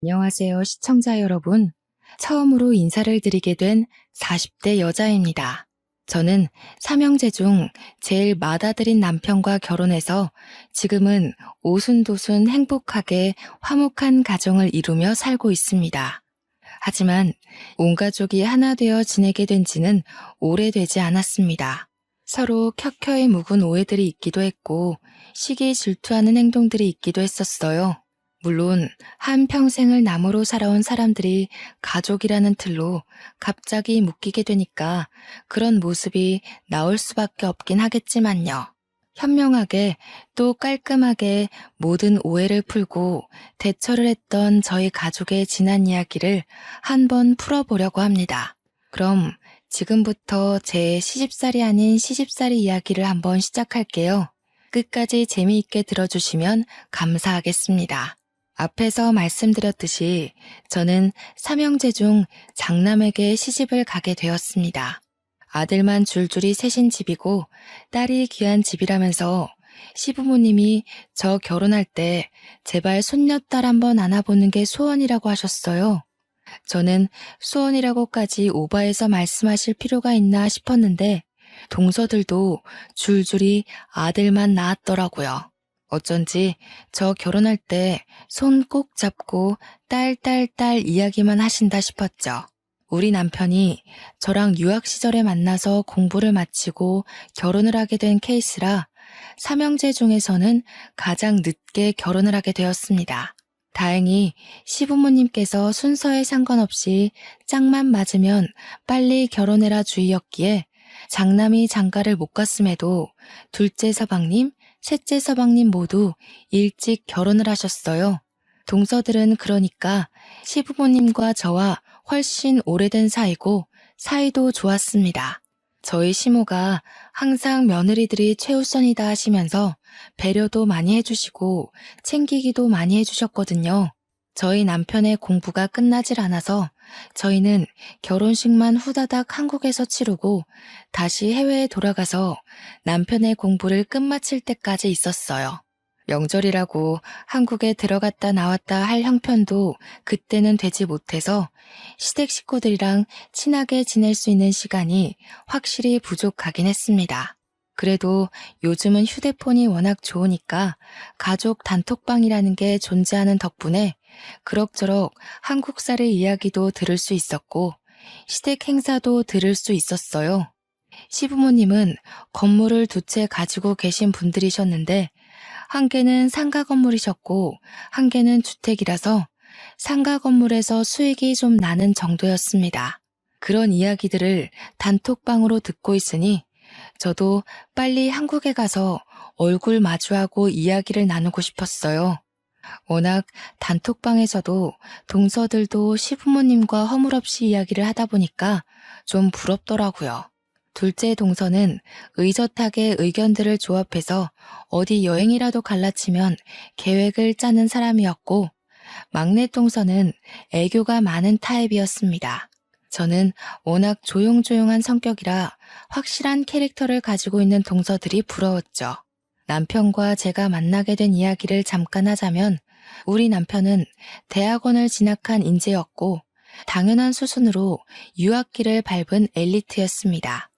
안녕하세요, 시청자 여러분. 처음으로 인사를 드리게 된 40대 여자입니다. 저는 삼형제 중 제일 맏아들인 남편과 결혼해서 지금은 오순도순 행복하게 화목한 가정을 이루며 살고 있습니다. 하지만 온 가족이 하나 되어 지내게 된 지는 오래되지 않았습니다. 서로 켜켜이 묵은 오해들이 있기도 했고 시기 질투하는 행동들이 있기도 했었어요. 물론 한평생을 남으로 살아온 사람들이 가족이라는 틀로 갑자기 묶이게 되니까 그런 모습이 나올 수밖에 없긴 하겠지만요. 현명하게 또 깔끔하게 모든 오해를 풀고 대처를 했던 저희 가족의 지난 이야기를 한번 풀어보려고 합니다. 그럼 지금부터 제 시집살이 아닌 시집살이 이야기를 한번 시작할게요. 끝까지 재미있게 들어주시면 감사하겠습니다. 앞에서 말씀드렸듯이 저는 삼형제 중 장남에게 시집을 가게 되었습니다. 아들만 줄줄이 셋인 집이고 딸이 귀한 집이라면서 시부모님이 저 결혼할 때 제발 손녀딸 한번 안아보는 게 소원이라고 하셨어요. 저는 소원이라고까지 오바해서 말씀하실 필요가 있나 싶었는데 동서들도 줄줄이 아들만 낳았더라고요. 어쩐지 저 결혼할 때 손 꼭 잡고 딸 이야기만 하신다 싶었죠. 우리 남편이 저랑 유학 시절에 만나서 공부를 마치고 결혼을 하게 된 케이스라 삼형제 중에서는 가장 늦게 결혼을 하게 되었습니다. 다행히 시부모님께서 순서에 상관없이 짝만 맞으면 빨리 결혼해라 주의였기에 장남이 장가를 못 갔음에도 둘째 서방님, 셋째 서방님 모두 일찍 결혼을 하셨어요. 동서들은 그러니까 시부모님과 저와 훨씬 오래된 사이고 사이도 좋았습니다. 저희 시모가 항상 며느리들이 최우선이다 하시면서 배려도 많이 해주시고 챙기기도 많이 해주셨거든요. 저희 남편의 공부가 끝나질 않아서 저희는 결혼식만 후다닥 한국에서 치르고 다시 해외에 돌아가서 남편의 공부를 끝마칠 때까지 있었어요. 명절이라고 한국에 들어갔다 나왔다 할 형편도 그때는 되지 못해서 시댁 식구들이랑 친하게 지낼 수 있는 시간이 확실히 부족하긴 했습니다. 그래도 요즘은 휴대폰이 워낙 좋으니까 가족 단톡방이라는 게 존재하는 덕분에 그럭저럭 한국살의 이야기도 들을 수 있었고 시댁 행사도 들을 수 있었어요. 시부모님은 건물을 두 채 가지고 계신 분들이셨는데 한 개는 상가 건물이셨고 한 개는 주택이라서 상가 건물에서 수익이 좀 나는 정도였습니다. 그런 이야기들을 단톡방으로 듣고 있으니 저도 빨리 한국에 가서 얼굴 마주하고 이야기를 나누고 싶었어요. 워낙 단톡방에서도 동서들도 시부모님과 허물없이 이야기를 하다 보니까 좀 부럽더라고요. 둘째 동서는 의젓하게 의견들을 조합해서 어디 여행이라도 갈라치면 계획을 짜는 사람이었고 막내 동서는 애교가 많은 타입이었습니다. 저는 워낙 조용조용한 성격이라 확실한 캐릭터를 가지고 있는 동서들이 부러웠죠. 남편과 제가 만나게 된 이야기를 잠깐 하자면 우리 남편은 대학원을 진학한 인재였고 당연한 수순으로 유학길을 밟은 엘리트였습니다.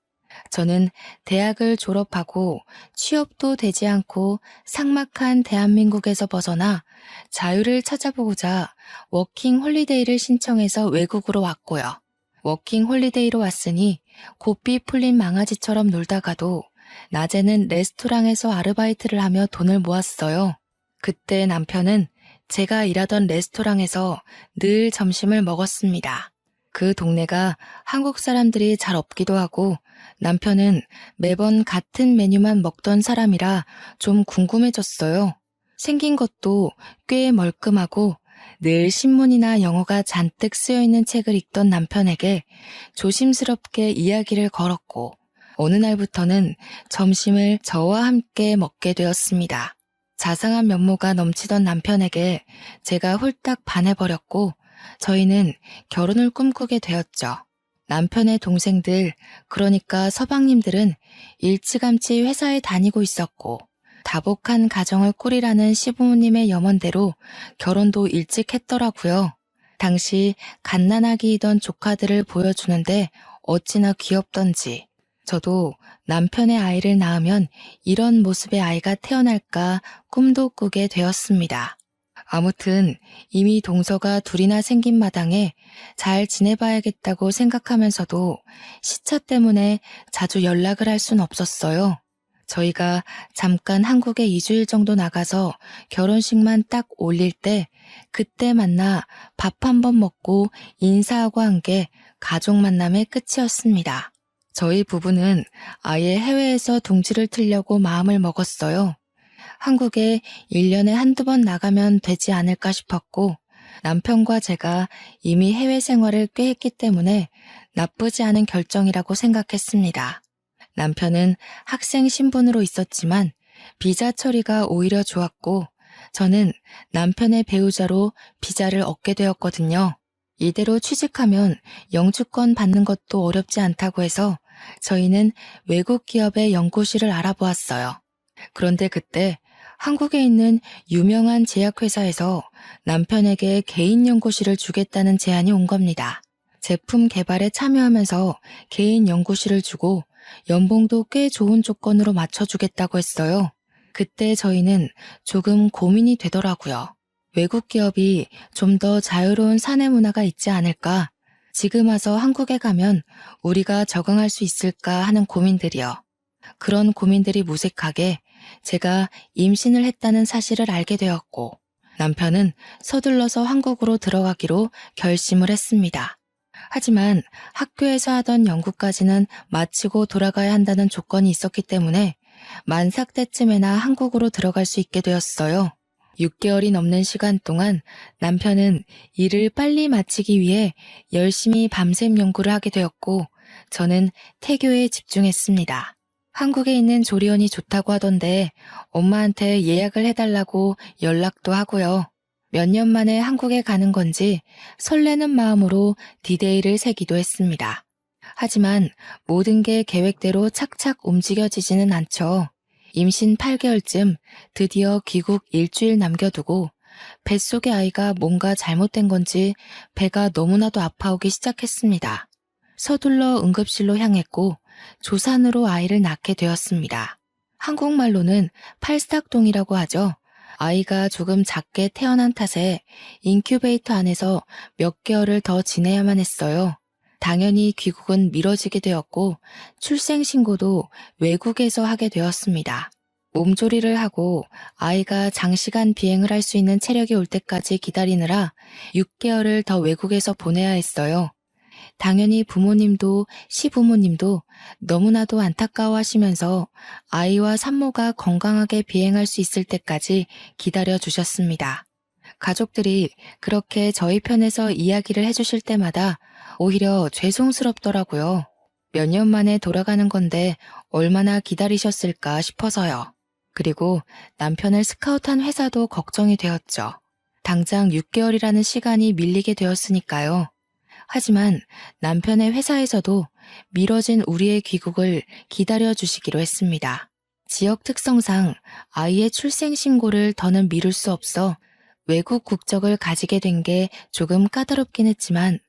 저는 대학을 졸업하고 취업도 되지 않고 삭막한 대한민국에서 벗어나 자유를 찾아보고자 워킹 홀리데이를 신청해서 외국으로 왔고요. 워킹 홀리데이로 왔으니 고삐 풀린 망아지처럼 놀다가도 낮에는 레스토랑에서 아르바이트를 하며 돈을 모았어요. 그때 남편은 제가 일하던 레스토랑에서 늘 점심을 먹었습니다. 그 동네가 한국 사람들이 잘 없기도 하고 남편은 매번 같은 메뉴만 먹던 사람이라 좀 궁금해졌어요. 생긴 것도 꽤 멀끔하고 늘 신문이나 영어가 잔뜩 쓰여있는 책을 읽던 남편에게 조심스럽게 이야기를 걸었고 어느 날부터는 점심을 저와 함께 먹게 되었습니다. 자상한 면모가 넘치던 남편에게 제가 홀딱 반해버렸고 저희는 결혼을 꿈꾸게 되었죠. 남편의 동생들, 그러니까 서방님들은 일찌감치 회사에 다니고 있었고 다복한 가정을 꾸리라는 시부모님의 염원대로 결혼도 일찍 했더라고요. 당시 갓난아기이던 조카들을 보여주는데 어찌나 귀엽던지. 저도 남편의 아이를 낳으면 이런 모습의 아이가 태어날까 꿈도 꾸게 되었습니다. 아무튼 이미 동서가 둘이나 생긴 마당에 잘 지내봐야겠다고 생각하면서도 시차 때문에 자주 연락을 할 순 없었어요. 저희가 잠깐 한국에 2주일 정도 나가서 결혼식만 딱 올릴 때 그때 만나 밥 한 번 먹고 인사하고 한 게 가족 만남의 끝이었습니다. 저희 부부는 아예 해외에서 둥지를 틀려고 마음을 먹었어요. 한국에 1년에 한두 번 나가면 되지 않을까 싶었고 남편과 제가 이미 해외 생활을 꽤 했기 때문에 나쁘지 않은 결정이라고 생각했습니다. 남편은 학생 신분으로 있었지만 비자 처리가 오히려 좋았고 저는 남편의 배우자로 비자를 얻게 되었거든요. 이대로 취직하면 영주권 받는 것도 어렵지 않다고 해서 저희는 외국 기업의 연구실을 알아보았어요. 그런데 그때 한국에 있는 유명한 제약회사에서 남편에게 개인 연구실을 주겠다는 제안이 온 겁니다. 제품 개발에 참여하면서 개인 연구실을 주고 연봉도 꽤 좋은 조건으로 맞춰주겠다고 했어요. 그때 저희는 조금 고민이 되더라고요. 외국 기업이 좀 더 자유로운 사내 문화가 있지 않을까? 지금 와서 한국에 가면 우리가 적응할 수 있을까 하는 고민들이요. 그런 고민들이 무색하게 제가 임신을 했다는 사실을 알게 되었고 남편은 서둘러서 한국으로 들어가기로 결심을 했습니다. 하지만 학교에서 하던 연구까지는 마치고 돌아가야 한다는 조건이 있었기 때문에 만삭 때쯤에나 한국으로 들어갈 수 있게 되었어요. 6개월이 넘는 시간 동안 남편은 일을 빨리 마치기 위해 열심히 밤샘 연구를 하게 되었고 저는 태교에 집중했습니다. 한국에 있는 조리원이 좋다고 하던데 엄마한테 예약을 해달라고 연락도 하고요. 몇 년 만에 한국에 가는 건지 설레는 마음으로 디데이를 세기도 했습니다. 하지만 모든 게 계획대로 착착 움직여지지는 않죠. 임신 8개월쯤 드디어 귀국 일주일 남겨두고 뱃속의 아이가 뭔가 잘못된 건지 배가 너무나도 아파오기 시작했습니다. 서둘러 응급실로 향했고 조산으로 아이를 낳게 되었습니다. 한국말로는 팔싹동이라고 하죠. 아이가 조금 작게 태어난 탓에 인큐베이터 안에서 몇 개월을 더 지내야만 했어요. 당연히 귀국은 미뤄지게 되었고 출생신고도 외국에서 하게 되었습니다. 몸조리를 하고 아이가 장시간 비행을 할 수 있는 체력이 올 때까지 기다리느라 6개월을 더 외국에서 보내야 했어요. 당연히 부모님도 시부모님도 너무나도 안타까워하시면서 아이와 산모가 건강하게 비행할 수 있을 때까지 기다려 주셨습니다. 가족들이 그렇게 저희 편에서 이야기를 해주실 때마다 오히려 죄송스럽더라고요. 몇 년 만에 돌아가는 건데 얼마나 기다리셨을까 싶어서요. 그리고 남편을 스카우트한 회사도 걱정이 되었죠. 당장 6개월이라는 시간이 밀리게 되었으니까요. 하지만 남편의 회사에서도 미뤄진 우리의 귀국을 기다려 주시기로 했습니다. 지역 특성상 아이의 출생 신고를 더는 미룰 수 없어 외국 국적을 가지게 된 게 조금 까다롭긴 했지만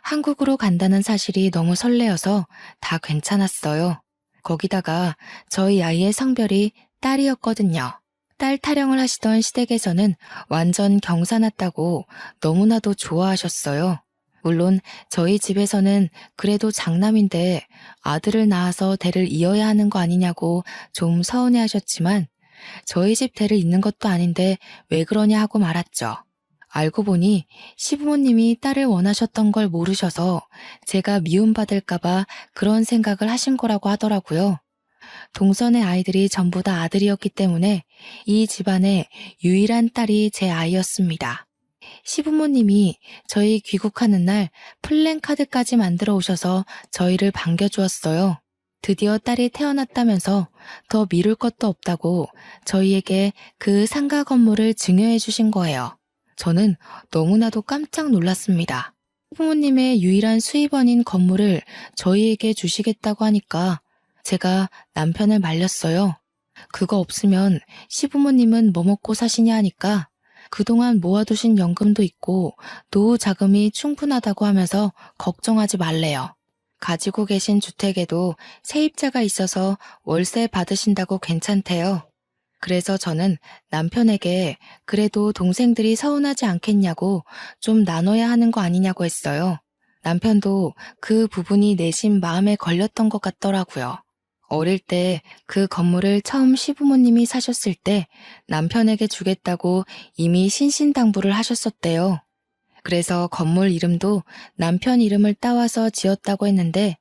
한국으로 간다는 사실이 너무 설레어서 다 괜찮았어요. 거기다가 저희 아이의 성별이 딸이었거든요. 딸 타령을 하시던 시댁에서는 완전 경사났다고 너무나도 좋아하셨어요. 물론 저희 집에서는 그래도 장남인데 아들을 낳아서 대를 이어야 하는 거 아니냐고 좀 서운해하셨지만 저희 집 대를 잇는 것도 아닌데 왜 그러냐 하고 말았죠. 알고 보니 시부모님이 딸을 원하셨던 걸 모르셔서 제가 미움받을까봐 그런 생각을 하신 거라고 하더라고요. 동선의 아이들이 전부 다 아들이었기 때문에 이 집안의 유일한 딸이 제 아이였습니다. 시부모님이 저희 귀국하는 날 플랜카드까지 만들어 오셔서 저희를 반겨주었어요. 드디어 딸이 태어났다면서 더 미룰 것도 없다고 저희에게 그 상가 건물을 증여해 주신 거예요. 저는 너무나도 깜짝 놀랐습니다. 부모님의 유일한 수입원인 건물을 저희에게 주시겠다고 하니까 제가 남편을 말렸어요. 그거 없으면 시부모님은 뭐 먹고 사시냐 하니까 그동안 모아두신 연금도 있고 노후 자금이 충분하다고 하면서 걱정하지 말래요. 가지고 계신 주택에도 세입자가 있어서 월세 받으신다고 괜찮대요. 그래서 저는 남편에게 그래도 동생들이 서운하지 않겠냐고 좀 나눠야 하는 거 아니냐고 했어요. 남편도 그 부분이 내심 마음에 걸렸던 것 같더라고요. 어릴 때 그 건물을 처음 시부모님이 사셨을 때 남편에게 주겠다고 이미 신신당부를 하셨었대요. 그래서 건물 이름도 남편 이름을 따와서 지었다고 했는데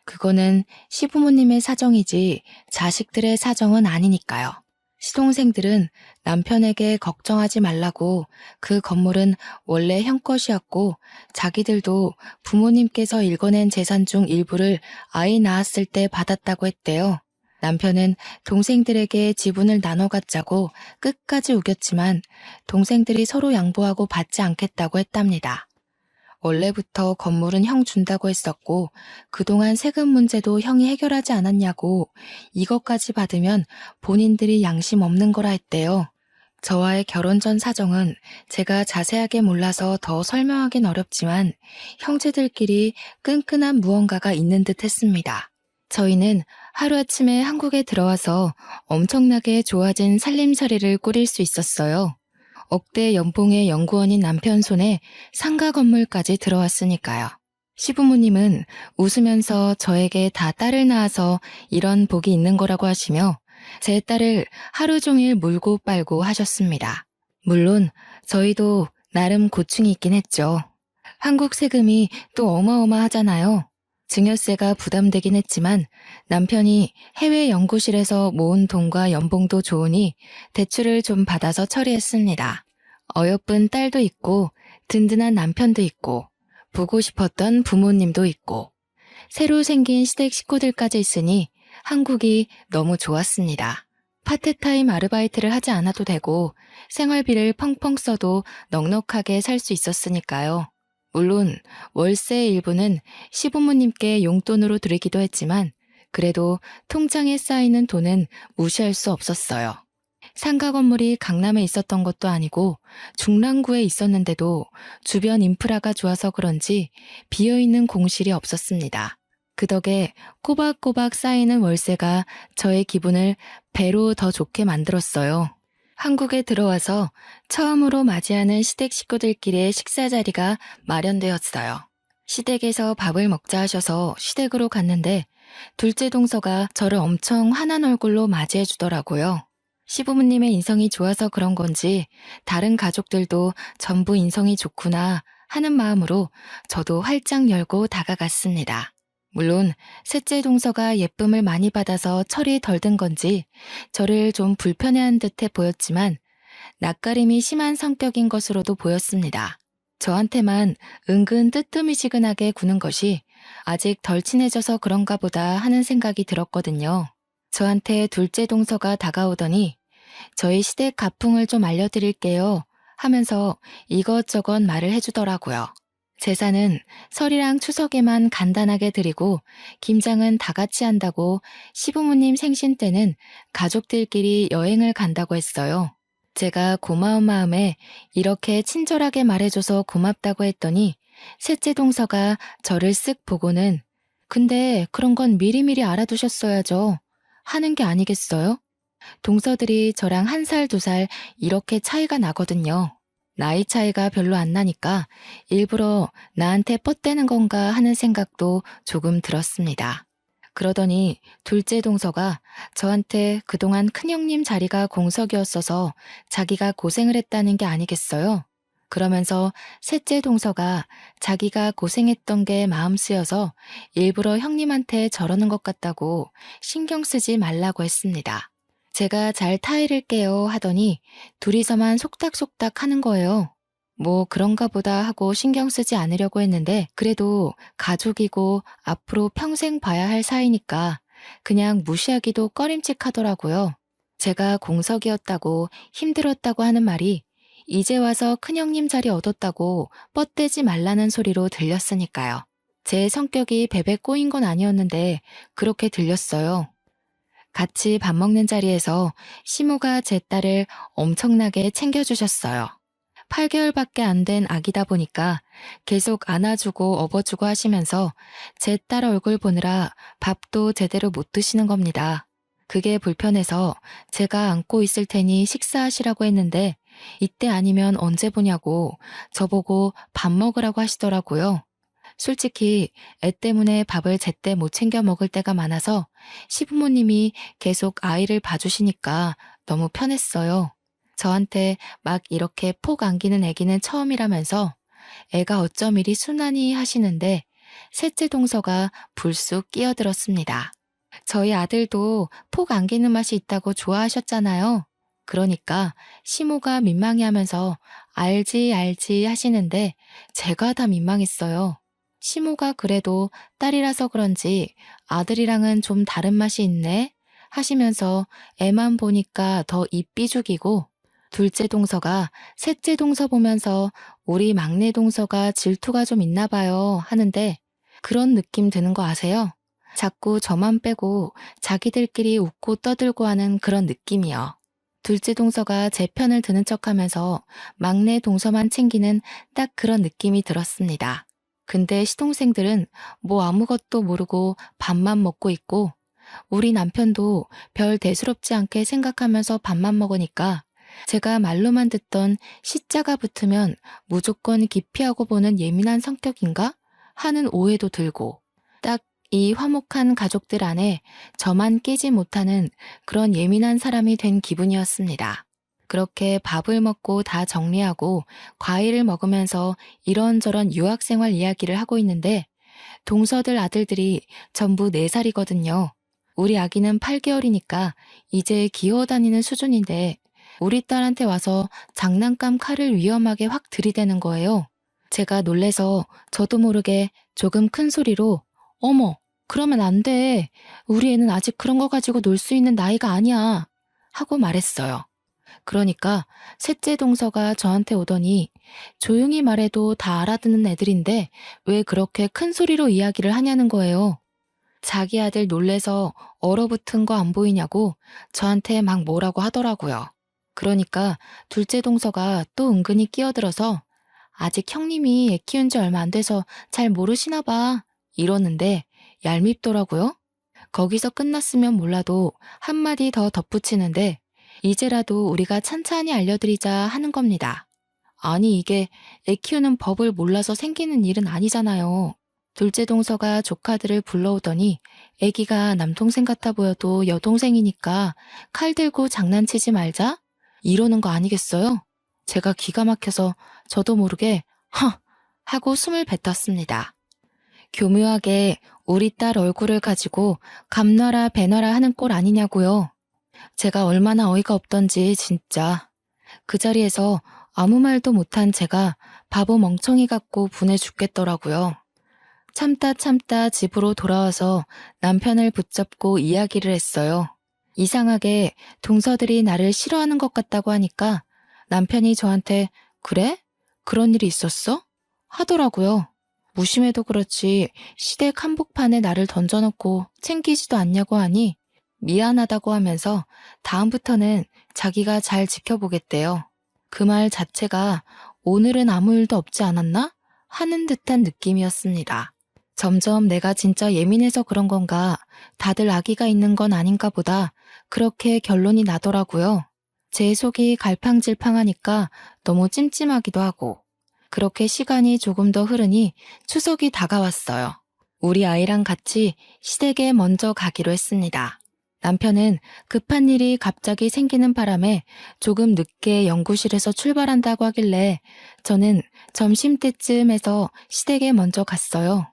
그거는 시부모님의 사정이지 자식들의 사정은 아니니까요. 시동생들은 남편에게 걱정하지 말라고 그 건물은 원래 형 것이었고 자기들도 부모님께서 일궈낸 재산 중 일부를 아이 낳았을 때 받았다고 했대요. 남편은 동생들에게 지분을 나눠 갖자고 끝까지 우겼지만 동생들이 서로 양보하고 받지 않겠다고 했답니다. 원래부터 건물은 형 준다고 했었고 그동안 세금 문제도 형이 해결하지 않았냐고 이것까지 받으면 본인들이 양심 없는 거라 했대요. 저와의 결혼 전 사정은 제가 자세하게 몰라서 더 설명하긴 어렵지만 형제들끼리 끈끈한 무언가가 있는 듯 했습니다. 저희는 하루아침에 한국에 들어와서 엄청나게 좋아진 살림살이를 꾸릴 수 있었어요. 억대 연봉의 연구원인 남편 손에 상가 건물까지 들어왔으니까요. 시부모님은 웃으면서 저에게 다 딸을 낳아서 이런 복이 있는 거라고 하시며 제 딸을 하루 종일 물고 빨고 하셨습니다. 물론 저희도 나름 고충이 있긴 했죠. 한국 세금이 또 어마어마하잖아요. 증여세가 부담되긴 했지만 남편이 해외 연구실에서 모은 돈과 연봉도 좋으니 대출을 좀 받아서 처리했습니다. 어여쁜 딸도 있고 든든한 남편도 있고 보고 싶었던 부모님도 있고 새로 생긴 시댁 식구들까지 있으니 한국이 너무 좋았습니다. 파트타임 아르바이트를 하지 않아도 되고 생활비를 펑펑 써도 넉넉하게 살 수 있었으니까요. 물론 월세의 일부는 시부모님께 용돈으로 드리기도 했지만 그래도 통장에 쌓이는 돈은 무시할 수 없었어요. 상가 건물이 강남에 있었던 것도 아니고 중랑구에 있었는데도 주변 인프라가 좋아서 그런지 비어있는 공실이 없었습니다. 그 덕에 꼬박꼬박 쌓이는 월세가 저의 기분을 배로 더 좋게 만들었어요. 한국에 들어와서 처음으로 맞이하는 시댁 식구들끼리의 식사 자리가 마련되었어요. 시댁에서 밥을 먹자 하셔서 시댁으로 갔는데 둘째 동서가 저를 엄청 환한 얼굴로 맞이해 주더라고요. 시부모님의 인성이 좋아서 그런 건지 다른 가족들도 전부 인성이 좋구나 하는 마음으로 저도 활짝 열고 다가갔습니다. 물론 셋째 동서가 예쁨을 많이 받아서 철이 덜 든 건지 저를 좀 불편해한 듯해 보였지만 낯가림이 심한 성격인 것으로도 보였습니다. 저한테만 은근 뜨뜨미지근하게 구는 것이 아직 덜 친해져서 그런가 보다 하는 생각이 들었거든요. 저한테 둘째 동서가 다가오더니 저희 시댁 가풍을 좀 알려드릴게요 하면서 이것저것 말을 해주더라고요. 제사는 설이랑 추석에만 간단하게 드리고 김장은 다 같이 한다고 시부모님 생신 때는 가족들끼리 여행을 간다고 했어요. 제가 고마운 마음에 이렇게 친절하게 말해줘서 고맙다고 했더니 셋째 동서가 저를 쓱 보고는 근데 그런 건 미리미리 알아두셨어야죠 하는 게 아니겠어요? 동서들이 저랑 1살, 2살 이렇게 차이가 나거든요. 나이 차이가 별로 안 나니까 일부러 나한테 뻗대는 건가 하는 생각도 조금 들었습니다. 그러더니 둘째 동서가 저한테 그동안 큰형님 자리가 공석이었어서 자기가 고생을 했다는 게 아니겠어요? 그러면서 셋째 동서가 자기가 고생했던 게 마음 쓰여서 일부러 형님한테 저러는 것 같다고 신경 쓰지 말라고 했습니다. 제가 잘 타이를게요 하더니 둘이서만 속닥속닥 하는 거예요. 뭐 그런가 보다 하고 신경 쓰지 않으려고 했는데 그래도 가족이고 앞으로 평생 봐야 할 사이니까 그냥 무시하기도 꺼림칙하더라고요. 제가 공석이었다고 힘들었다고 하는 말이 이제 와서 큰형님 자리 얻었다고 뻗대지 말라는 소리로 들렸으니까요. 제 성격이 베베 꼬인 건 아니었는데 그렇게 들렸어요. 같이 밥 먹는 자리에서 시모가 제 딸을 엄청나게 챙겨주셨어요. 8개월밖에 안 된 아기다 보니까 계속 안아주고 업어주고 하시면서 제 딸 얼굴 보느라 밥도 제대로 못 드시는 겁니다. 그게 불편해서 제가 안고 있을 테니 식사하시라고 했는데 이때 아니면 언제 보냐고 저보고 밥 먹으라고 하시더라고요. 솔직히 애 때문에 밥을 제때 못 챙겨 먹을 때가 많아서 시부모님이 계속 아이를 봐주시니까 너무 편했어요. 저한테 막 이렇게 폭 안기는 애기는 처음이라면서 애가 어쩜 이리 순하니 하시는데 셋째 동서가 불쑥 끼어들었습니다. 저희 아들도 폭 안기는 맛이 있다고 좋아하셨잖아요. 그러니까 시모가 민망해하면서 알지 알지 하시는데 제가 다 민망했어요. 시모가 그래도 딸이라서 그런지 아들이랑은 좀 다른 맛이 있네 하시면서 애만 보니까 더 입 삐죽이고 둘째 동서가 셋째 동서 보면서 우리 막내 동서가 질투가 좀 있나 봐요 하는데 그런 느낌 드는 거 아세요? 자꾸 저만 빼고 자기들끼리 웃고 떠들고 하는 그런 느낌이요. 둘째 동서가 제 편을 드는 척하면서 막내 동서만 챙기는 딱 그런 느낌이 들었습니다. 근데 시동생들은 뭐 아무것도 모르고 밥만 먹고 있고 우리 남편도 별 대수롭지 않게 생각하면서 밥만 먹으니까 제가 말로만 듣던 시자가 붙으면 무조건 기피하고 보는 예민한 성격인가 하는 오해도 들고 딱 이 화목한 가족들 안에 저만 끼지 못하는 그런 예민한 사람이 된 기분이었습니다. 그렇게 밥을 먹고 다 정리하고 과일을 먹으면서 이런저런 유학생활 이야기를 하고 있는데 동서들 아들들이 전부 4살이거든요. 우리 아기는 8개월이니까 이제 기어다니는 수준인데 우리 딸한테 와서 장난감 칼을 위험하게 확 들이대는 거예요. 제가 놀래서 저도 모르게 조금 큰 소리로 어머, 그러면 안 돼. 우리 애는 아직 그런 거 가지고 놀 수 있는 나이가 아니야. 하고 말했어요. 그러니까 셋째 동서가 저한테 오더니 조용히 말해도 다 알아듣는 애들인데 왜 그렇게 큰 소리로 이야기를 하냐는 거예요. 자기 아들 놀래서 얼어붙은 거 안 보이냐고 저한테 막 뭐라고 하더라고요. 그러니까 둘째 동서가 또 은근히 끼어들어서 아직 형님이 애 키운 지 얼마 안 돼서 잘 모르시나 봐 이러는데 얄밉더라고요. 거기서 끝났으면 몰라도 한마디 더 덧붙이는데 이제라도 우리가 찬찬히 알려드리자 하는 겁니다. 아니 이게 애 키우는 법을 몰라서 생기는 일은 아니잖아요. 둘째 동서가 조카들을 불러오더니 애기가 남동생 같아 보여도 여동생이니까 칼 들고 장난치지 말자? 이러는 거 아니겠어요? 제가 기가 막혀서 저도 모르게 허! 하고 숨을 뱉었습니다. 교묘하게 우리 딸 얼굴을 가지고 감놔라 배놔라 하는 꼴 아니냐고요. 제가 얼마나 어이가 없던지 진짜. 그 자리에서 아무 말도 못한 제가 바보 멍청이 같고 분해 죽겠더라고요. 참다 집으로 돌아와서 남편을 붙잡고 이야기를 했어요. 이상하게 동서들이 나를 싫어하는 것 같다고 하니까 남편이 저한테 그래? 그런 일이 있었어? 하더라고요. 무심해도 그렇지 시댁 한복판에 나를 던져놓고 챙기지도 않냐고 하니 미안하다고 하면서 다음부터는 자기가 잘 지켜보겠대요. 그 말 자체가 오늘은 아무 일도 없지 않았나? 하는 듯한 느낌이었습니다. 점점 내가 진짜 예민해서 그런 건가, 다들 아기가 있는 건 아닌가 보다 그렇게 결론이 나더라고요. 제 속이 갈팡질팡하니까 너무 찜찜하기도 하고 그렇게 시간이 조금 더 흐르니 추석이 다가왔어요. 우리 아이랑 같이 시댁에 먼저 가기로 했습니다. 남편은 급한 일이 갑자기 생기는 바람에 조금 늦게 연구실에서 출발한다고 하길래 저는 점심때쯤에서 시댁에 먼저 갔어요.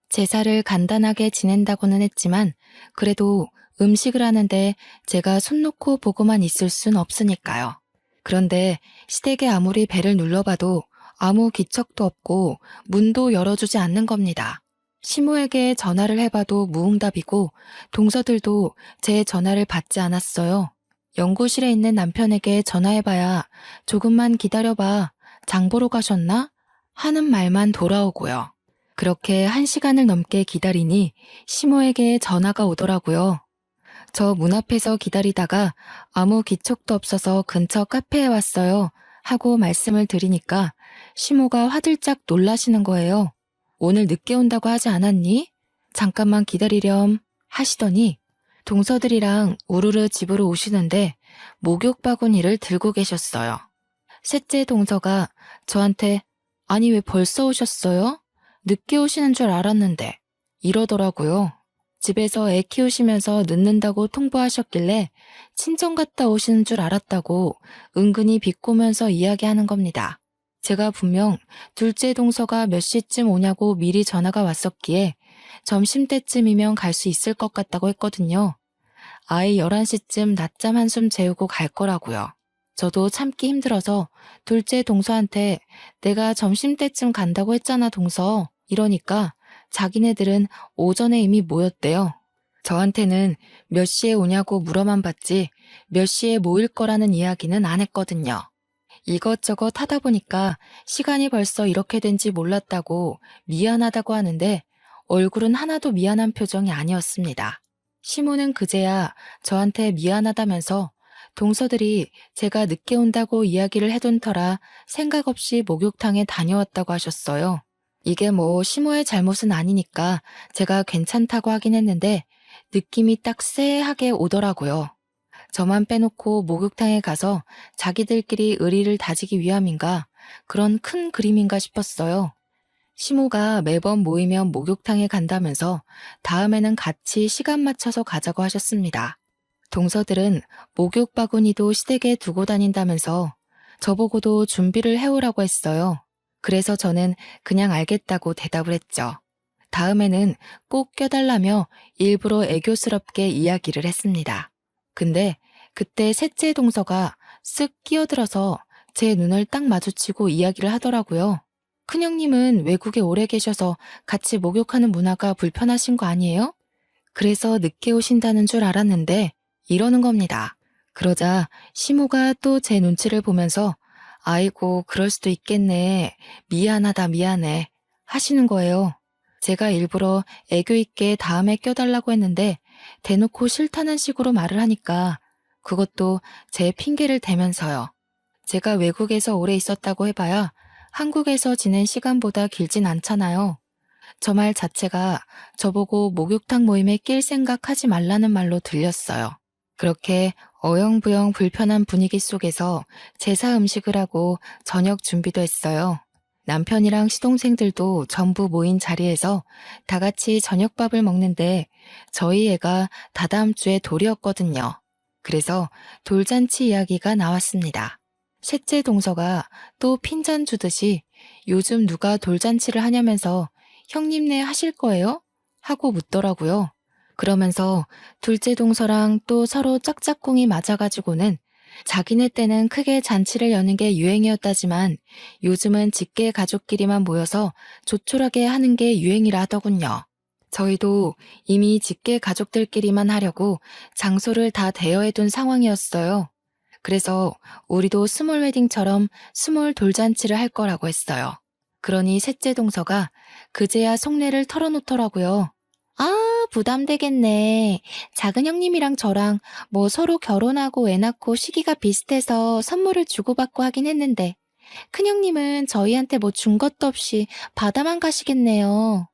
제사를 간단하게 지낸다고는 했지만 그래도 음식을 하는데 제가 손 놓고 보고만 있을 순 없으니까요. 그런데 시댁에 아무리 배를 눌러봐도 아무 기척도 없고 문도 열어주지 않는 겁니다. 시모에게 전화를 해봐도 무응답이고 동서들도 제 전화를 받지 않았어요. 연구실에 있는 남편에게 전화해봐야 조금만 기다려봐, 장 보러 가셨나? 하는 말만 돌아오고요. 그렇게 1시간을 넘게 기다리니 시모에게 전화가 오더라고요. 저 문 앞에서 기다리다가 아무 기척도 없어서 근처 카페에 왔어요. 하고 말씀을 드리니까 시모가 화들짝 놀라시는 거예요. 오늘 늦게 온다고 하지 않았니? 잠깐만 기다리렴 하시더니 동서들이랑 우르르 집으로 오시는데 목욕 바구니를 들고 계셨어요. 셋째 동서가 저한테 아니 왜 벌써 오셨어요? 늦게 오시는 줄 알았는데 이러더라고요. 집에서 애 키우시면서 늦는다고 통보하셨길래 친정 갔다 오시는 줄 알았다고 은근히 비꼬면서 이야기하는 겁니다. 제가 분명 둘째 동서가 몇 시쯤 오냐고 미리 전화가 왔었기에 점심때쯤이면 갈 수 있을 것 같다고 했거든요. 아이 11시쯤 낮잠 한숨 재우고 갈 거라고요. 저도 참기 힘들어서 둘째 동서한테 내가 점심때쯤 간다고 했잖아 동서 이러니까 자기네들은 오전에 이미 모였대요. 저한테는 몇 시에 오냐고 물어만 봤지 몇 시에 모일 거라는 이야기는 안 했거든요. 이것저것 하다 보니까 시간이 벌써 이렇게 된지 몰랐다고 미안하다고 하는데 얼굴은 하나도 미안한 표정이 아니었습니다. 시모는 그제야 저한테 미안하다면서 동서들이 제가 늦게 온다고 이야기를 해둔 터라 생각 없이 목욕탕에 다녀왔다고 하셨어요. 이게 뭐 시모의 잘못은 아니니까 제가 괜찮다고 하긴 했는데 느낌이 딱 쎄하게 오더라고요. 저만 빼놓고 목욕탕에 가서 자기들끼리 의리를 다지기 위함인가 그런 큰 그림인가 싶었어요. 시모가 매번 모이면 목욕탕에 간다면서 다음에는 같이 시간 맞춰서 가자고 하셨습니다. 동서들은 목욕 바구니도 시댁에 두고 다닌다면서 저보고도 준비를 해오라고 했어요. 그래서 저는 그냥 알겠다고 대답을 했죠. 다음에는 꼭 껴달라며 일부러 애교스럽게 이야기를 했습니다. 근데 그때 셋째 동서가 쓱 끼어들어서 제 눈을 딱 마주치고 이야기를 하더라고요. 큰형님은 외국에 오래 계셔서 같이 목욕하는 문화가 불편하신 거 아니에요? 그래서 늦게 오신다는 줄 알았는데 이러는 겁니다. 그러자 시모가 또 제 눈치를 보면서 아이고 그럴 수도 있겠네. 미안하다 미안해 하시는 거예요. 제가 일부러 애교 있게 다음에 껴달라고 했는데 대놓고 싫다는 식으로 말을 하니까 그것도 제 핑계를 대면서요. 제가 외국에서 오래 있었다고 해봐야 한국에서 지낸 시간보다 길진 않잖아요. 저 말 자체가 저보고 목욕탕 모임에 낄 생각하지 말라는 말로 들렸어요. 그렇게 어영부영 불편한 분위기 속에서 제사 음식을 하고 저녁 준비도 했어요. 남편이랑 시동생들도 전부 모인 자리에서 다 같이 저녁밥을 먹는데 저희 애가 다다음 주에 돌이었거든요. 그래서 돌잔치 이야기가 나왔습니다. 셋째 동서가 또 핀잔 주듯이 요즘 누가 돌잔치를 하냐면서 형님네 하실 거예요? 하고 묻더라고요. 그러면서 둘째 동서랑 또 서로 짝짝꿍이 맞아가지고는 자기네 때는 크게 잔치를 여는 게 유행이었다지만 요즘은 직계 가족끼리만 모여서 조촐하게 하는 게 유행이라 하더군요. 저희도 이미 직계 가족들끼리만 하려고 장소를 다 대여해둔 상황이었어요. 그래서 우리도 스몰 웨딩처럼 스몰 돌잔치를 할 거라고 했어요. 그러니 셋째 동서가 그제야 속내를 털어놓더라고요. 아, 부담되겠네. 작은 형님이랑 저랑 뭐 서로 결혼하고 애 낳고 시기가 비슷해서 선물을 주고받고 하긴 했는데 큰 형님은 저희한테 뭐 준 것도 없이 받아만 가시겠네요.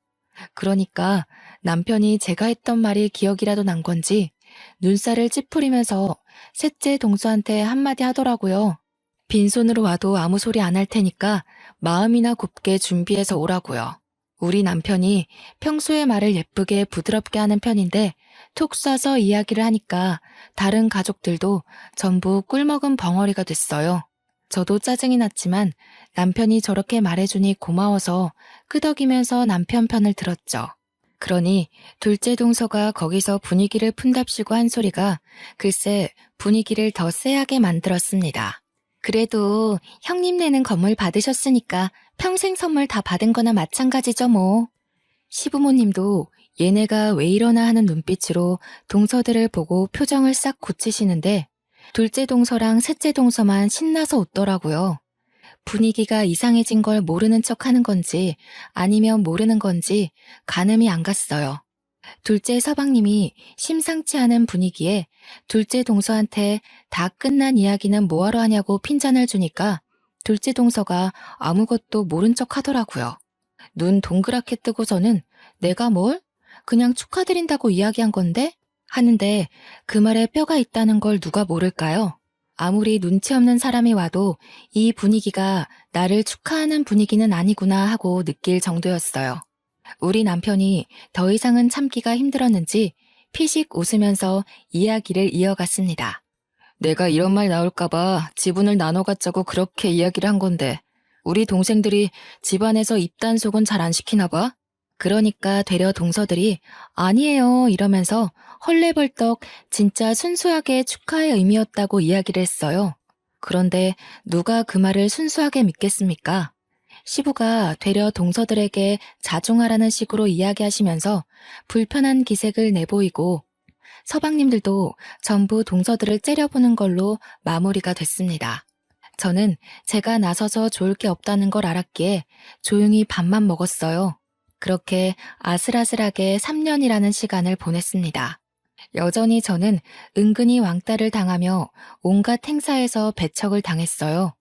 그러니까 남편이 제가 했던 말이 기억이라도 난 건지 눈살을 찌푸리면서 셋째 동서한테 한마디 하더라고요. 빈손으로 와도 아무 소리 안 할 테니까 마음이나 곱게 준비해서 오라고요. 우리 남편이 평소에 말을 예쁘게 부드럽게 하는 편인데 툭 쏴서 이야기를 하니까 다른 가족들도 전부 꿀먹은 벙어리가 됐어요. 저도 짜증이 났지만 남편이 저렇게 말해주니 고마워서 끄덕이면서 남편 편을 들었죠. 그러니 둘째 동서가 거기서 분위기를 푼답시고 한 소리가 글쎄 분위기를 더 쎄하게 만들었습니다. 그래도 형님네는 건물 받으셨으니까 평생 선물 다 받은 거나 마찬가지죠 뭐. 시부모님도 얘네가 왜 이러나 하는 눈빛으로 동서들을 보고 표정을 싹 고치시는데 둘째 동서랑 셋째 동서만 신나서 웃더라고요. 분위기가 이상해진 걸 모르는 척 하는 건지 아니면 모르는 건지 가늠이 안 갔어요. 둘째 서방님이 심상치 않은 분위기에 둘째 동서한테 다 끝난 이야기는 뭐하러 하냐고 핀잔을 주니까 둘째 동서가 아무것도 모른 척 하더라고요. 눈 동그랗게 뜨고서는 내가 뭘? 그냥 축하드린다고 이야기한 건데? 하는데 그 말에 뼈가 있다는 걸 누가 모를까요? 아무리 눈치 없는 사람이 와도 이 분위기가 나를 축하하는 분위기는 아니구나 하고 느낄 정도였어요. 우리 남편이 더 이상은 참기가 힘들었는지 피식 웃으면서 이야기를 이어갔습니다. 내가 이런 말 나올까봐 지분을 나눠 갖자고 그렇게 이야기를 한 건데 우리 동생들이 집안에서 입단속은 잘 안 시키나 봐? 그러니까 되려 동서들이 아니에요 이러면서 헐레벌떡 진짜 순수하게 축하의 의미였다고 이야기를 했어요. 그런데 누가 그 말을 순수하게 믿겠습니까? 시부가 되려 동서들에게 자중하라는 식으로 이야기하시면서 불편한 기색을 내보이고 서방님들도 전부 동서들을 째려보는 걸로 마무리가 됐습니다. 저는 제가 나서서 좋을 게 없다는 걸 알았기에 조용히 밥만 먹었어요. 그렇게 아슬아슬하게 3년이라는 시간을 보냈습니다. 여전히 저는 은근히 왕따를 당하며 온갖 행사에서 배척을 당했어요.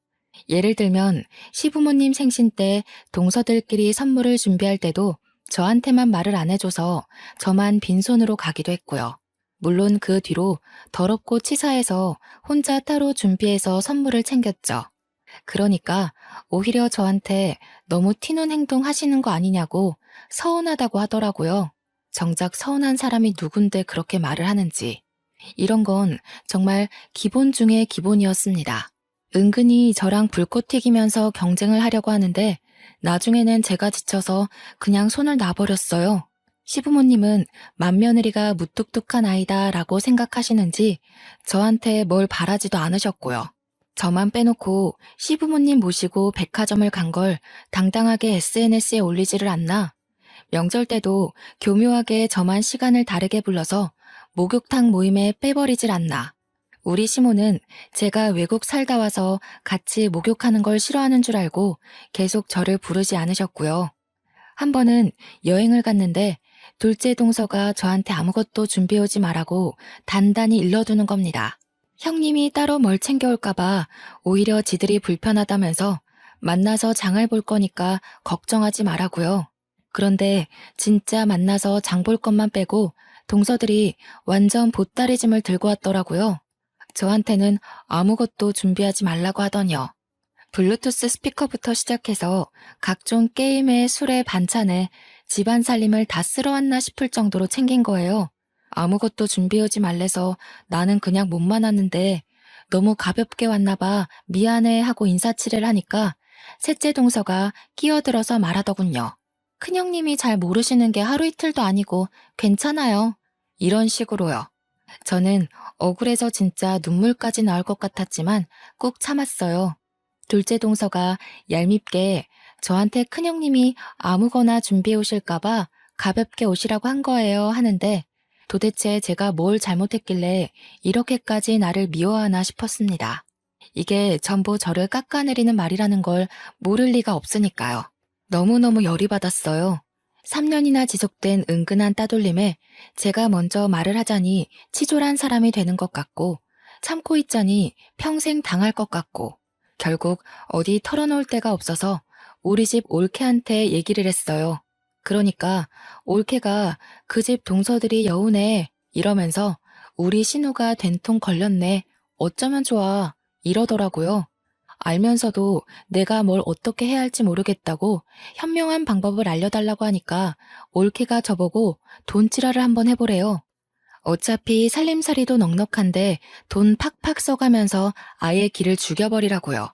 예를 들면 시부모님 생신 때 동서들끼리 선물을 준비할 때도 저한테만 말을 안 해줘서 저만 빈손으로 가기도 했고요. 물론 그 뒤로 더럽고 치사해서 혼자 따로 준비해서 선물을 챙겼죠. 그러니까 오히려 저한테 너무 튀는 행동 하시는 거 아니냐고 서운하다고 하더라고요. 정작 서운한 사람이 누군데 그렇게 말을 하는지. 이런 건 정말 기본 중에 기본이었습니다. 은근히 저랑 불꽃 튀기면서 경쟁을 하려고 하는데 나중에는 제가 지쳐서 그냥 손을 놔버렸어요. 시부모님은 맏며느리가 무뚝뚝한 아이다 라고 생각하시는지 저한테 뭘 바라지도 않으셨고요. 저만 빼놓고 시부모님 모시고 백화점을 간 걸 당당하게 SNS에 올리지를 않나. 명절 때도 교묘하게 저만 시간을 다르게 불러서 목욕탕 모임에 빼버리질 않나. 우리 시모는 제가 외국 살다 와서 같이 목욕하는 걸 싫어하는 줄 알고 계속 저를 부르지 않으셨고요. 한 번은 여행을 갔는데 둘째 동서가 저한테 아무것도 준비해오지 말라고 단단히 일러두는 겁니다. 형님이 따로 뭘 챙겨올까봐 오히려 지들이 불편하다면서 만나서 장을 볼 거니까 걱정하지 말라고요. 그런데 진짜 만나서 장 볼 것만 빼고 동서들이 완전 보따리짐을 들고 왔더라고요. 저한테는 아무것도 준비하지 말라고 하더니요. 블루투스 스피커부터 시작해서 각종 게임에 술에 반찬에 집안 살림을 다 쓸어왔나 싶을 정도로 챙긴 거예요. 아무것도 준비하지 말래서 나는 그냥 몸만 왔는데 너무 가볍게 왔나 봐 미안해 하고 인사치레를 하니까 셋째 동서가 끼어들어서 말하더군요. 큰형님이 잘 모르시는 게 하루 이틀도 아니고 괜찮아요. 이런 식으로요. 저는 억울해서 진짜 눈물까지 나올 것 같았지만 꾹 참았어요. 둘째 동서가 얄밉게 저한테 큰형님이 아무거나 준비해 오실까봐 가볍게 오시라고 한 거예요 하는데 도대체 제가 뭘 잘못했길래 이렇게까지 나를 미워하나 싶었습니다. 이게 전부 저를 깎아내리는 말이라는 걸 모를 리가 없으니까요. 너무너무 열이 받았어요. 3년이나 지속된 은근한 따돌림에 제가 먼저 말을 하자니 치졸한 사람이 되는 것 같고 참고 있자니 평생 당할 것 같고 결국 어디 털어놓을 데가 없어서 우리 집 올케한테 얘기를 했어요. 그러니까 올케가 그 집 동서들이 여우네 이러면서 우리 신우가 된통 걸렸네 어쩌면 좋아 이러더라고요. 알면서도 내가 뭘 어떻게 해야 할지 모르겠다고 현명한 방법을 알려달라고 하니까 올케가 저보고 돈지랄을 한번 해보래요. 어차피 살림살이도 넉넉한데 돈 팍팍 써가면서 아예 길을 죽여버리라고요.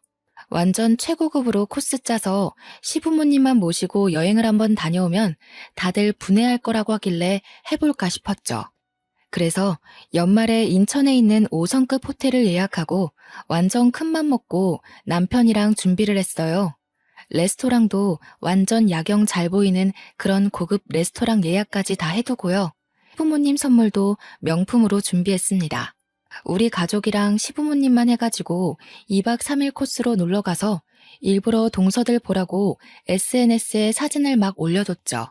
완전 최고급으로 코스 짜서 시부모님만 모시고 여행을 한번 다녀오면 다들 분해할 거라고 하길래 해볼까 싶었죠. 그래서 연말에 인천에 있는 5성급 호텔을 예약하고 완전 큰맘 먹고 남편이랑 준비를 했어요. 레스토랑도 완전 야경 잘 보이는 그런 고급 레스토랑 예약까지 다 해두고요. 시부모님 선물도 명품으로 준비했습니다. 우리 가족이랑 시부모님만 해가지고 2박 3일 코스로 놀러가서 일부러 동서들 보라고 SNS에 사진을 막 올려뒀죠.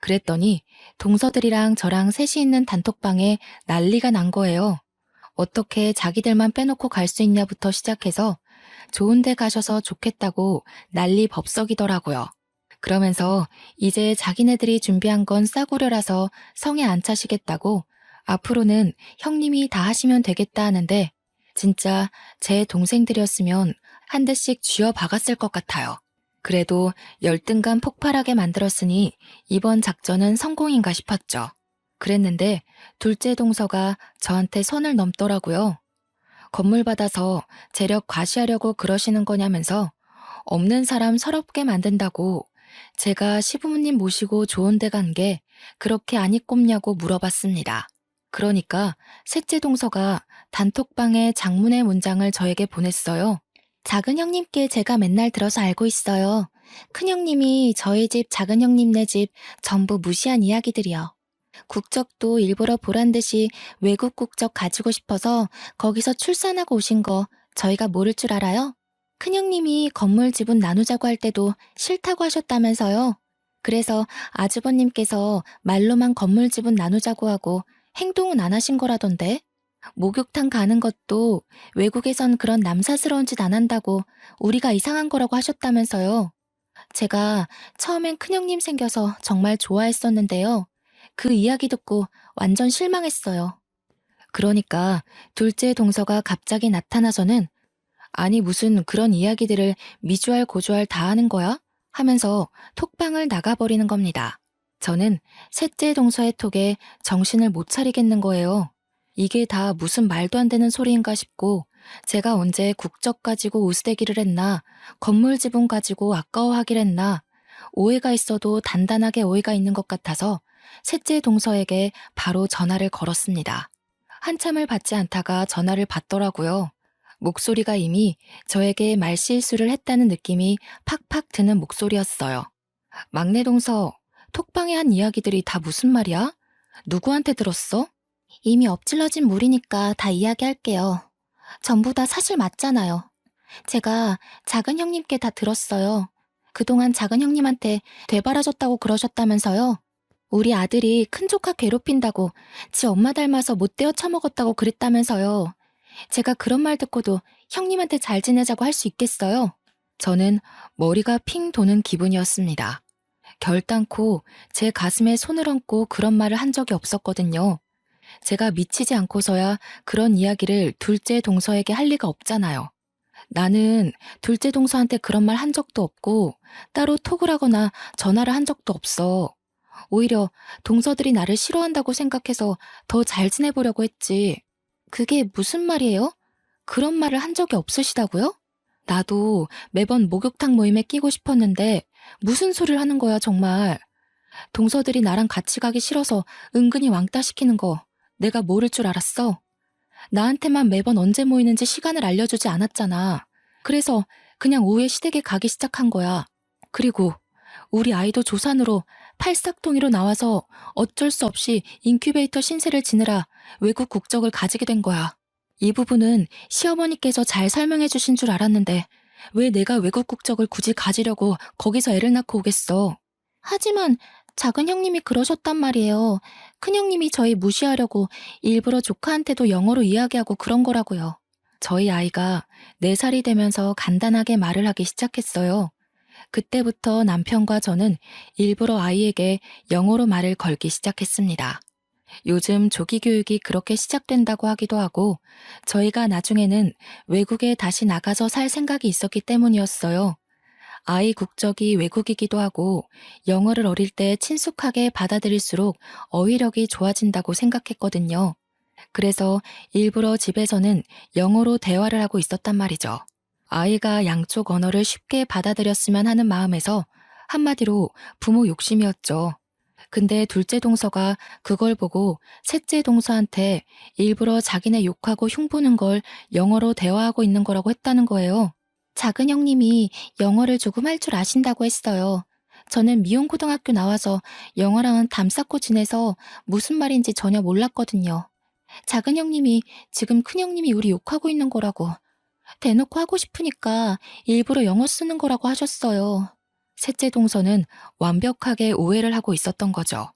그랬더니 동서들이랑 저랑 셋이 있는 단톡방에 난리가 난 거예요. 어떻게 자기들만 빼놓고 갈 수 있냐부터 시작해서 좋은 데 가셔서 좋겠다고 난리 법석이더라고요. 그러면서 이제 자기네들이 준비한 건 싸구려라서 성에 안 차시겠다고 앞으로는 형님이 다 하시면 되겠다 하는데 진짜 제 동생들이었으면 한 대씩 쥐어 박았을 것 같아요. 그래도 열등감 폭발하게 만들었으니 이번 작전은 성공인가 싶었죠. 그랬는데 둘째 동서가 저한테 선을 넘더라고요. 건물 받아서 재력 과시하려고 그러시는 거냐면서 없는 사람 서럽게 만든다고 제가 시부모님 모시고 좋은 데 간 게 그렇게 안이 꼽냐고 물어봤습니다. 그러니까 셋째 동서가 단톡방에 장문의 문장을 저에게 보냈어요. 작은 형님께 제가 맨날 들어서 알고 있어요. 큰 형님이 저희 집 작은 형님네 집 전부 무시한 이야기들이요. 국적도 일부러 보란 듯이 외국 국적 가지고 싶어서 거기서 출산하고 오신 거 저희가 모를 줄 알아요? 큰형님이 건물 지분 나누자고 할 때도 싫다고 하셨다면서요. 그래서 아주버님께서 말로만 건물 지분 나누자고 하고 행동은 안 하신 거라던데. 목욕탕 가는 것도 외국에선 그런 남사스러운 짓 안 한다고 우리가 이상한 거라고 하셨다면서요. 제가 처음엔 큰형님 생겨서 정말 좋아했었는데요. 그 이야기 듣고 완전 실망했어요. 그러니까 둘째 동서가 갑자기 나타나서는 아니 무슨 그런 이야기들을 미주알 고주알 다 하는 거야? 하면서 톡방을 나가버리는 겁니다. 저는 셋째 동서의 톡에 정신을 못 차리겠는 거예요. 이게 다 무슨 말도 안 되는 소리인가 싶고 제가 언제 국적 가지고 우스대기를 했나 건물 지분 가지고 아까워하길 했나 오해가 있어도 단단하게 오해가 있는 것 같아서 셋째 동서에게 바로 전화를 걸었습니다. 한참을 받지 않다가 전화를 받더라고요. 목소리가 이미 저에게 말실수를 했다는 느낌이 팍팍 드는 목소리였어요. 막내 동서, 톡방에 한 이야기들이 다 무슨 말이야? 누구한테 들었어? 이미 엎질러진 물이니까 다 이야기할게요. 전부 다 사실 맞잖아요. 제가 작은 형님께 다 들었어요. 그동안 작은 형님한테 되바라졌다고 그러셨다면서요. 우리 아들이 큰 조카 괴롭힌다고 지 엄마 닮아서 못되어 처먹었다고 그랬다면서요. 제가 그런 말 듣고도 형님한테 잘 지내자고 할 수 있겠어요? 저는 머리가 핑 도는 기분이었습니다. 결단코 제 가슴에 손을 얹고 그런 말을 한 적이 없었거든요. 제가 미치지 않고서야 그런 이야기를 둘째 동서에게 할 리가 없잖아요. 나는 둘째 동서한테 그런 말 한 적도 없고 따로 톡을 하거나 전화를 한 적도 없어. 오히려 동서들이 나를 싫어한다고 생각해서 더 잘 지내보려고 했지. 그게 무슨 말이에요? 그런 말을 한 적이 없으시다고요? 나도 매번 목욕탕 모임에 끼고 싶었는데 무슨 소리를 하는 거야 정말. 동서들이 나랑 같이 가기 싫어서 은근히 왕따 시키는 거 내가 모를 줄 알았어? 나한테만 매번 언제 모이는지 시간을 알려주지 않았잖아. 그래서 그냥 오후에 시댁에 가기 시작한 거야. 그리고 우리 아이도 조산으로 팔싹동이로 나와서 어쩔 수 없이 인큐베이터 신세를 지느라 외국 국적을 가지게 된 거야. 이 부분은 시어머니께서 잘 설명해 주신 줄 알았는데 왜 내가 외국 국적을 굳이 가지려고 거기서 애를 낳고 오겠어. 하지만 작은 형님이 그러셨단 말이에요. 큰 형님이 저희 무시하려고 일부러 조카한테도 영어로 이야기하고 그런 거라고요. 저희 아이가 4살이 되면서 간단하게 말을 하기 시작했어요. 그때부터 남편과 저는 일부러 아이에게 영어로 말을 걸기 시작했습니다. 요즘 조기 교육이 그렇게 시작된다고 하기도 하고 저희가 나중에는 외국에 다시 나가서 살 생각이 있었기 때문이었어요. 아이 국적이 외국이기도 하고 영어를 어릴 때 친숙하게 받아들일수록 어휘력이 좋아진다고 생각했거든요. 그래서 일부러 집에서는 영어로 대화를 하고 있었단 말이죠. 아이가 양쪽 언어를 쉽게 받아들였으면 하는 마음에서 한마디로 부모 욕심이었죠. 근데 둘째 동서가 그걸 보고 셋째 동서한테 일부러 자기네 욕하고 흉보는 걸 영어로 대화하고 있는 거라고 했다는 거예요. 작은 형님이 영어를 조금 할 줄 아신다고 했어요. 저는 미용고등학교 나와서 영어랑은 담쌓고 지내서 무슨 말인지 전혀 몰랐거든요. 작은 형님이 지금 큰 형님이 우리 욕하고 있는 거라고 대놓고 하고 싶으니까 일부러 영어 쓰는 거라고 하셨어요. 셋째 동서는 완벽하게 오해를 하고 있었던 거죠.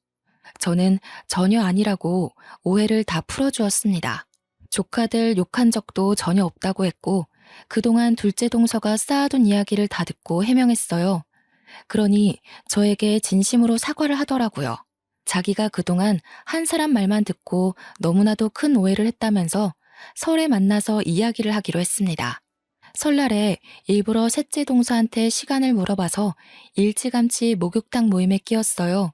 저는 전혀 아니라고 오해를 다 풀어주었습니다. 조카들 욕한 적도 전혀 없다고 했고 그동안 둘째 동서가 쌓아둔 이야기를 다 듣고 해명했어요. 그러니 저에게 진심으로 사과를 하더라고요. 자기가 그동안 한 사람 말만 듣고 너무나도 큰 오해를 했다면서 설에 만나서 이야기를 하기로 했습니다. 설날에 일부러 셋째 동서한테 시간을 물어봐서 일찌감치 목욕탕 모임에 끼었어요.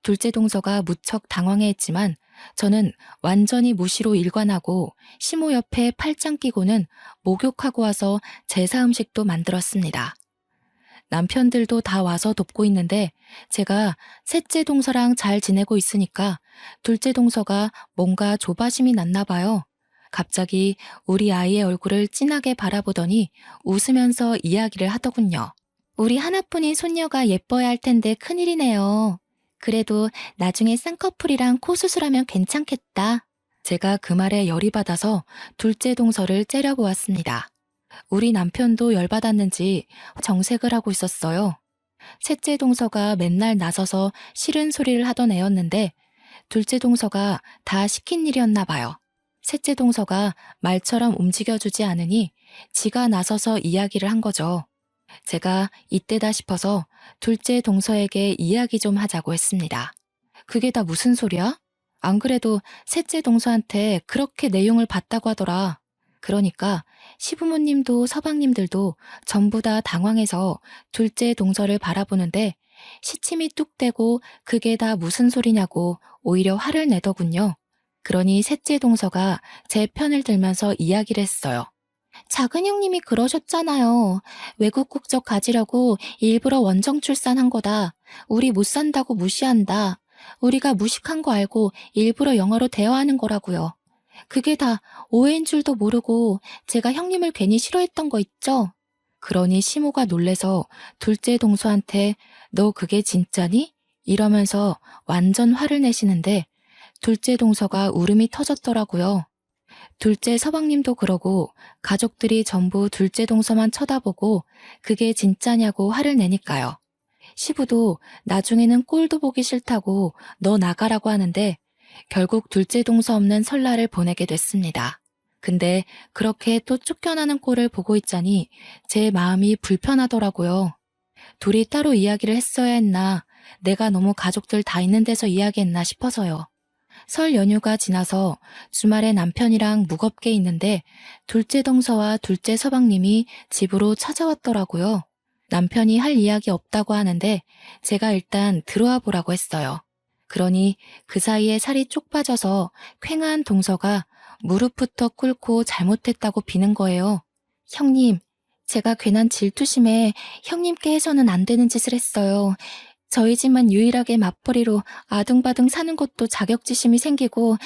둘째 동서가 무척 당황해했지만 저는 완전히 무시로 일관하고 시모 옆에 팔짱 끼고는 목욕하고 와서 제사 음식도 만들었습니다. 남편들도 다 와서 돕고 있는데 제가 셋째 동서랑 잘 지내고 있으니까 둘째 동서가 뭔가 조바심이 났나 봐요. 갑자기 우리 아이의 얼굴을 진하게 바라보더니 웃으면서 이야기를 하더군요. 우리 하나뿐인 손녀가 예뻐야 할 텐데 큰일이네요. 그래도 나중에 쌍꺼풀이랑 코 수술하면 괜찮겠다. 제가 그 말에 열이 받아서 둘째 동서를 째려보았습니다. 우리 남편도 열받았는지 정색을 하고 있었어요. 셋째 동서가 맨날 나서서 싫은 소리를 하던 애였는데 둘째 동서가 다 시킨 일이었나 봐요. 셋째 동서가 말처럼 움직여주지 않으니 지가 나서서 이야기를 한 거죠. 제가 이때다 싶어서 둘째 동서에게 이야기 좀 하자고 했습니다. 그게 다 무슨 소리야? 안 그래도 셋째 동서한테 그렇게 내용을 봤다고 하더라. 그러니까 시부모님도 서방님들도 전부 다 당황해서 둘째 동서를 바라보는데 시침이 뚝 떼고 그게 다 무슨 소리냐고 오히려 화를 내더군요. 그러니 셋째 동서가 제 편을 들면서 이야기를 했어요. 작은 형님이 그러셨잖아요. 외국 국적 가지려고 일부러 원정 출산한 거다. 우리 못 산다고 무시한다. 우리가 무식한 거 알고 일부러 영어로 대화하는 거라고요. 그게 다 오해인 줄도 모르고 제가 형님을 괜히 싫어했던 거 있죠? 그러니 시모가 놀래서 둘째 동서한테 너 그게 진짜니? 이러면서 완전 화를 내시는데 둘째 동서가 울음이 터졌더라고요. 둘째 서방님도 그러고 가족들이 전부 둘째 동서만 쳐다보고 그게 진짜냐고 화를 내니까요. 시부도 나중에는 꼴도 보기 싫다고 너 나가라고 하는데 결국 둘째 동서 없는 설날을 보내게 됐습니다. 근데 그렇게 또 쫓겨나는 꼴을 보고 있자니 제 마음이 불편하더라고요. 둘이 따로 이야기를 했어야 했나, 내가 너무 가족들 다 있는 데서 이야기했나 싶어서요. 설 연휴가 지나서 주말에 남편이랑 무겁게 있는데 둘째 동서와 둘째 서방님이 집으로 찾아왔더라고요. 남편이 할 이야기 없다고 하는데 제가 일단 들어와 보라고 했어요. 그러니 그 사이에 살이 쪽 빠져서 퀭한 동서가 무릎부터 꿇고 잘못했다고 비는 거예요. 형님, 제가 괜한 질투심에 형님께 해서는 안 되는 짓을 했어요. 저희 집만 유일하게 맞벌이로 아등바등 사는 것도 자격지심이 생기고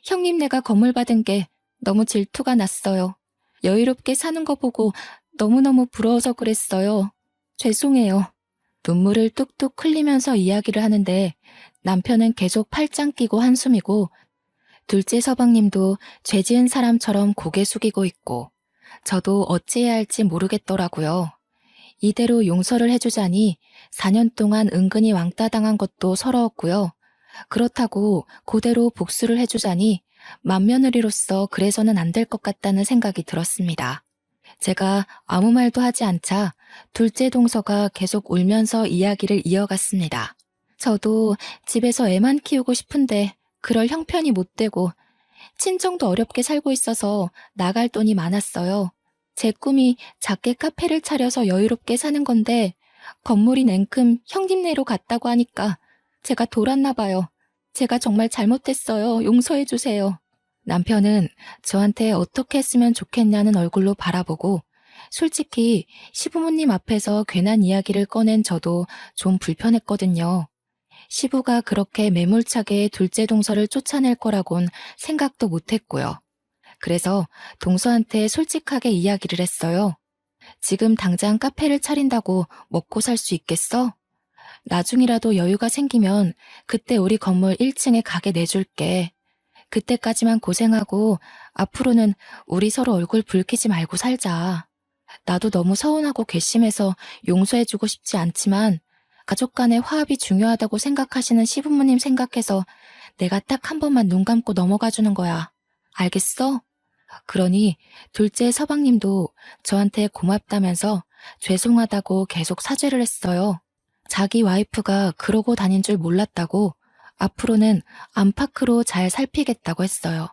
형님네가 건물 받은 게 너무 질투가 났어요. 여유롭게 사는 거 보고 너무너무 부러워서 그랬어요. 죄송해요. 눈물을 뚝뚝 흘리면서 이야기를 하는데 남편은 계속 팔짱 끼고 한숨이고 둘째 서방님도 죄 지은 사람처럼 고개 숙이고 있고 저도 어찌해야 할지 모르겠더라고요. 이대로 용서를 해주자니 4년 동안 은근히 왕따 당한 것도 서러웠고요. 그렇다고 그대로 복수를 해주자니 맏며느리로서 그래서는 안 될 것 같다는 생각이 들었습니다. 제가 아무 말도 하지 않자 둘째 동서가 계속 울면서 이야기를 이어갔습니다. 저도 집에서 애만 키우고 싶은데 그럴 형편이 못 되고 친정도 어렵게 살고 있어서 나갈 돈이 많았어요. 제 꿈이 작게 카페를 차려서 여유롭게 사는 건데 건물이 냉큼 형님네로 갔다고 하니까 제가 돌았나 봐요. 제가 정말 잘못했어요. 용서해 주세요. 남편은 저한테 어떻게 했으면 좋겠냐는 얼굴로 바라보고 솔직히 시부모님 앞에서 괜한 이야기를 꺼낸 저도 좀 불편했거든요. 시부가 그렇게 매몰차게 둘째 동서를 쫓아낼 거라곤 생각도 못했고요. 그래서 동서한테 솔직하게 이야기를 했어요. 지금 당장 카페를 차린다고 먹고 살 수 있겠어? 나중이라도 여유가 생기면 그때 우리 건물 1층에 가게 내줄게. 그때까지만 고생하고 앞으로는 우리 서로 얼굴 붉히지 말고 살자. 나도 너무 서운하고 괘씸해서 용서해주고 싶지 않지만 가족 간의 화합이 중요하다고 생각하시는 시부모님 생각해서 내가 딱 한 번만 눈 감고 넘어가 주는 거야. 알겠어? 그러니 둘째 서방님도 저한테 고맙다면서 죄송하다고 계속 사죄를 했어요. 자기 와이프가 그러고 다닌 줄 몰랐다고 앞으로는 안팎으로 잘 살피겠다고 했어요.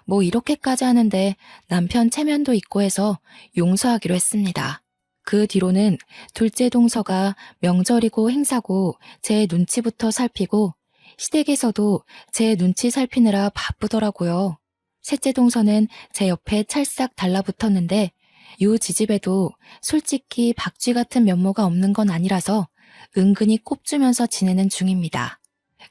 뭐 이렇게까지 하는데 남편 체면도 있고 해서 용서하기로 했습니다. 그 뒤로는 둘째 동서가 명절이고 행사고 제 눈치부터 살피고 시댁에서도 제 눈치 살피느라 바쁘더라고요. 셋째 동서는 제 옆에 찰싹 달라붙었는데 요 지집에도 솔직히 박쥐 같은 면모가 없는 건 아니라서 은근히 꼽주면서 지내는 중입니다.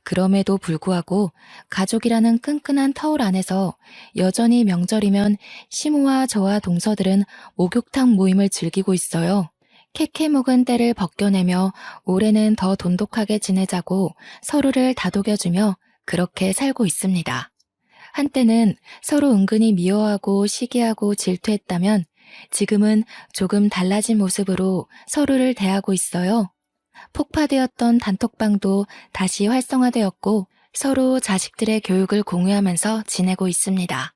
그럼에도 불구하고 가족이라는 끈끈한 터울 안에서 여전히 명절이면 시모와 저와 동서들은 목욕탕 모임을 즐기고 있어요. 캐캐 묵은 때를 벗겨내며 올해는 더 돈독하게 지내자고 서로를 다독여주며 그렇게 살고 있습니다. 한때는 서로 은근히 미워하고 시기하고 질투했다면 지금은 조금 달라진 모습으로 서로를 대하고 있어요. 폭파되었던 단톡방도 다시 활성화되었고 서로 자식들의 교육을 공유하면서 지내고 있습니다.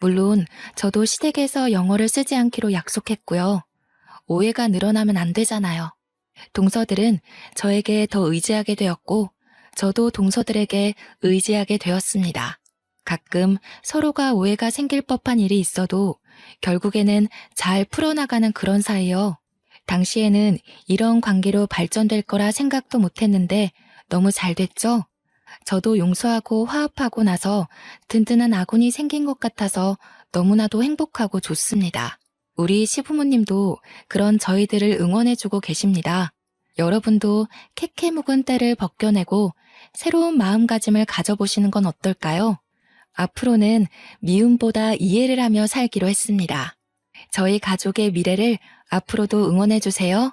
물론 저도 시댁에서 영어를 쓰지 않기로 약속했고요. 오해가 늘어나면 안 되잖아요. 동서들은 저에게 더 의지하게 되었고 저도 동서들에게 의지하게 되었습니다. 가끔 서로가 오해가 생길 법한 일이 있어도 결국에는 잘 풀어나가는 그런 사이요. 당시에는 이런 관계로 발전될 거라 생각도 못했는데 너무 잘 됐죠? 저도 용서하고 화합하고 나서 든든한 아군이 생긴 것 같아서 너무나도 행복하고 좋습니다. 우리 시부모님도 그런 저희들을 응원해주고 계십니다. 여러분도 캐캐 묵은 때를 벗겨내고 새로운 마음가짐을 가져보시는 건 어떨까요? 앞으로는 미움보다 이해를 하며 살기로 했습니다. 저희 가족의 미래를 앞으로도 응원해주세요.